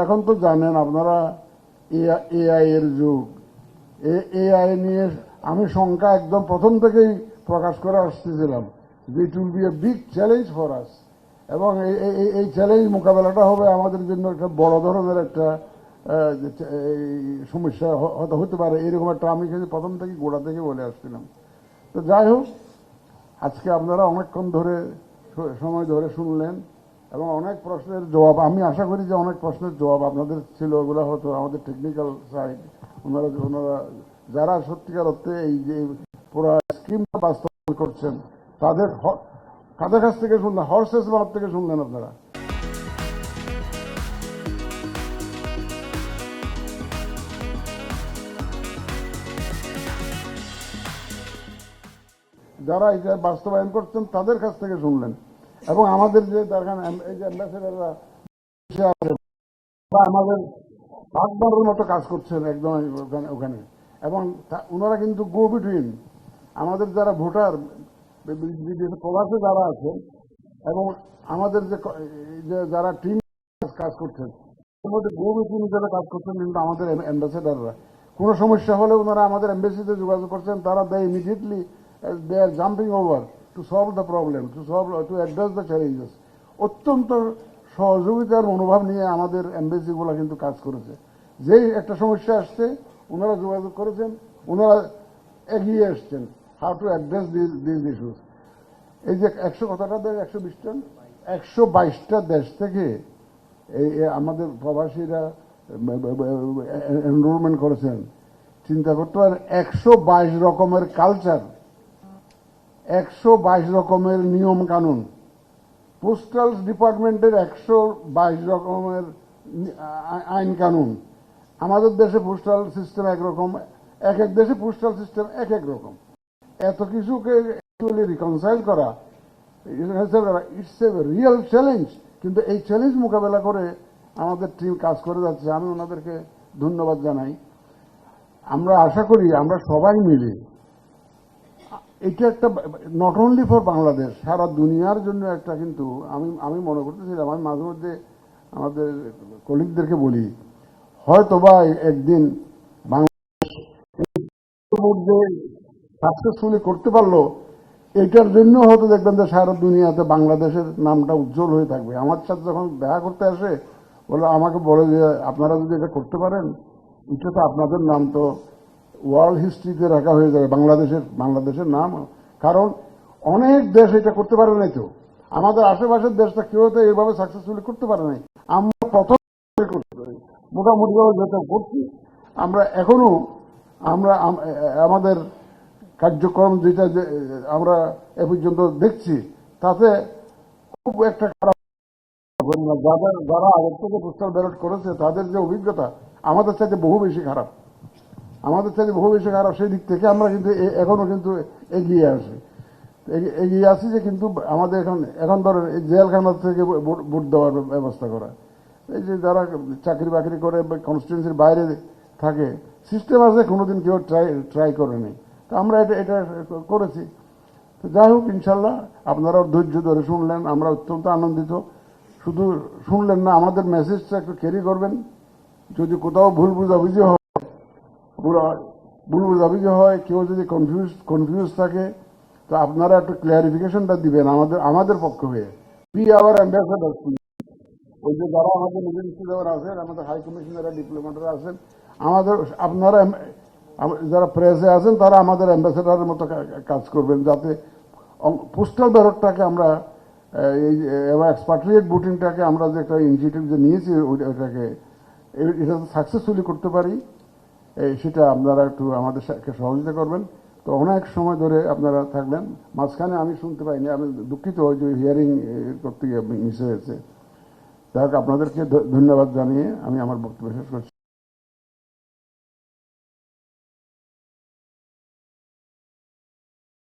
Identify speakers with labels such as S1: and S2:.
S1: এখন তো জানেন আপনারা এআই এর যুগ। এআই নিয়ে আমি শঙ্কা একদম প্রথম থেকেই প্রকাশ করে আসতেছিলাম যে it will B a big challenge for us, এবং এই চ্যালেঞ্জ মোকাবেলাটা হবে আমাদের জন্য একটা বড় ধরনের একটা সমস্যা হতে পারে, এরকম একটা আমি কিন্তু প্রথম থেকে গোড়া থেকে বলে আসছিলাম। তো যাই হোক, আজকে আপনারা অনেকক্ষণ ধরে সময় ধরে শুনলেন এবং অনেক প্রশ্নের জবাব, আমি আশা করি যে অনেক প্রশ্নের জবাব আপনাদের ছিল, ওগুলো হতো আমাদের টেকনিক্যাল সাইড। ওনারা যারা সত্যিকার অর্থে এই যে পুরো স্কিমটা বাস্তবায়ন করছেন তাদের কাদের কাছ থেকে শুনলেন, হর্সেস মাঠ থেকে শুনলেন আপনারা। যারা এটা বাস্তবায়ন করছেন তাদের কাছ থেকে শুনলেন, এবং আমাদের যে এই যে অ্যাম্বাসেডাররা আমাদের ভাগবারের মতো কাজ করছেন একদম ওখানে, এবং ওনারা কিন্তু গো বিটুইন আমাদের যারা ভোটার বিদেশে প্রবাসে যারা আছেন এবং আমাদের যে যারা টিম কাজ করছেন গো বিটুইন হিসেবে কাজ করছেন কিন্তু আমাদের অ্যাম্বাসেডাররা। কোনো সমস্যা হলে ওনারা আমাদের এম্বাসিতে যোগাযোগ করছেন, তারা immediately they are jumping over to solve the problem, to address the challenges. অত্যন্ত সহযোগিতার মনোভাব নিয়ে আমাদের এমবেসিগুলো কিন্তু কাজ করেছে। যেই একটা সমস্যা আসছে ওনারা যোগাযোগ করেছেন, ওনারা এগিয়ে এসছেন how to address this issues. এই যে 100 দেশ, 120টা 122টা দেশ থেকে এই আমাদের প্রবাসীরা এনরোলমেন্ট করেছেন। চিন্তা করতে পারেন 122 রকমের কালচার, 122 রকমের নিয়ম কানুন, পোস্টাল ডিপার্টমেন্টের 122 রকমের আইন কানুন। আমাদের দেশে পোস্টাল সিস্টেম একরকম, এক এক দেশে পোস্টাল সিস্টেম এক এক রকম। এত কিছুকে অ্যাকচুয়ালি রিকনসাইল করা ইটস এ রিয়েল চ্যালেঞ্জ, কিন্তু এই চ্যালেঞ্জ মোকাবেলা করে আমাদের টিম কাজ করে যাচ্ছে। আমি ওনাদেরকে ধন্যবাদ জানাই। আমরা আশা করি আমরা সবাই মিলে এটা একটা নট অনলি ফর বাংলাদেশ, সারা দুনিয়ার জন্য একটা, কিন্তু আমি মনে করতেছিলাম, আমি মাঝে মধ্যে আমাদের কলিগদেরকে বলি হয়তোবা একদিন বাংলাদেশ সাকসেসফুলি করতে পারলো, এটার জন্য হয়তো দেখবেন যে সারা দুনিয়াতে বাংলাদেশের নামটা উজ্জ্বল হয়ে থাকবে। আমার সাথে যখন দেখা করতে আসে বলে আমাকে বলে যে আপনারা যদি এটা করতে পারেন এটা তো আপনাদের নাম তো ওয়ার্ল্ড হিস্ট্রিতে রাখা হয়ে যাবে, বাংলাদেশের নাম। কারণ অনেক দেশ এটা করতে পারে নাই, তো আমাদের আশেপাশের দেশটা কেউ তো এইভাবে সাকসেসফুলি করতে পারে নাই। আমরা প্রথম করতে পারি, মোটামুটি যেটা করছি আমরা এখনো আমাদের কার্যক্রম যেটা আমরা এ পর্যন্ত দেখছি তাতে খুব একটা খারাপ, যারা আগের থেকে পোস্টাল ব্যালট করেছে তাদের যে অভিজ্ঞতা আমাদের চাইতে বহু বেশি খারাপ, সেই দিক থেকে আমরা কিন্তু এখনো কিন্তু এগিয়ে আসি যে কিন্তু আমাদের এখন ধরেন এই জেলখানা থেকে ভোট দেওয়ার ব্যবস্থা করা, এই যে যারা চাকরি বাকরি করে কনস্টিটিউয়েন্সির বাইরে থাকে, সিস্টেম আছে, কোনোদিন কেউ ট্রাই করেনি, তো আমরা এটা করেছি। তো যাই হোক, ইনশাল্লাহ আপনারাও ধৈর্য ধরে শুনলেন, আমরা অত্যন্ত আনন্দিত। শুধু শুনলেন না, আমাদের মেসেজটা একটু ক্যারি করবেন। যদি কোথাও ভুল বুঝাবুঝি হয়, কেউ যদি কনফিউজ থাকে, তো আপনারা একটু ক্লিয়ারিফিকেশনটা দিবেন আমাদের পক্ষ হয়ে। বি আওয়ার অ্যাম্বাসেডার, ওই যে যারা আমাদের মিনিস্ট্রি আছেন, আমাদের হাই কমিশনাররা, ডিপ্লোমেটরা আছেন, আপনারা যারা প্রেসে আছেন তারা আমাদের অ্যাম্বাসেডারের মতো কাজ করবেন, যাতে পোস্টাল ব্যালটটাকে আমরা এক্সপাট্রিয়েট ভোটিংটাকে আমরা যে একটা ইনিশিয়েটিভ যে নিয়েছি ওইটাকে এটা সাকসেসফুলি করতে পারি, সেটা আপনারা একটু আমাদের সহযোগিতা করবেন। তো অনেক সময় ধরে আপনারা থাকলেন, মাঝখানে আমি শুনতে পাইনি, আমি দুঃখিত, ওই যে হিয়ারিং করতে গিয়ে মিস হয়েছে। যাই হোক, আপনাদেরকে ধন্যবাদ জানিয়ে আমি আমার বক্তব্য শেষ করছি।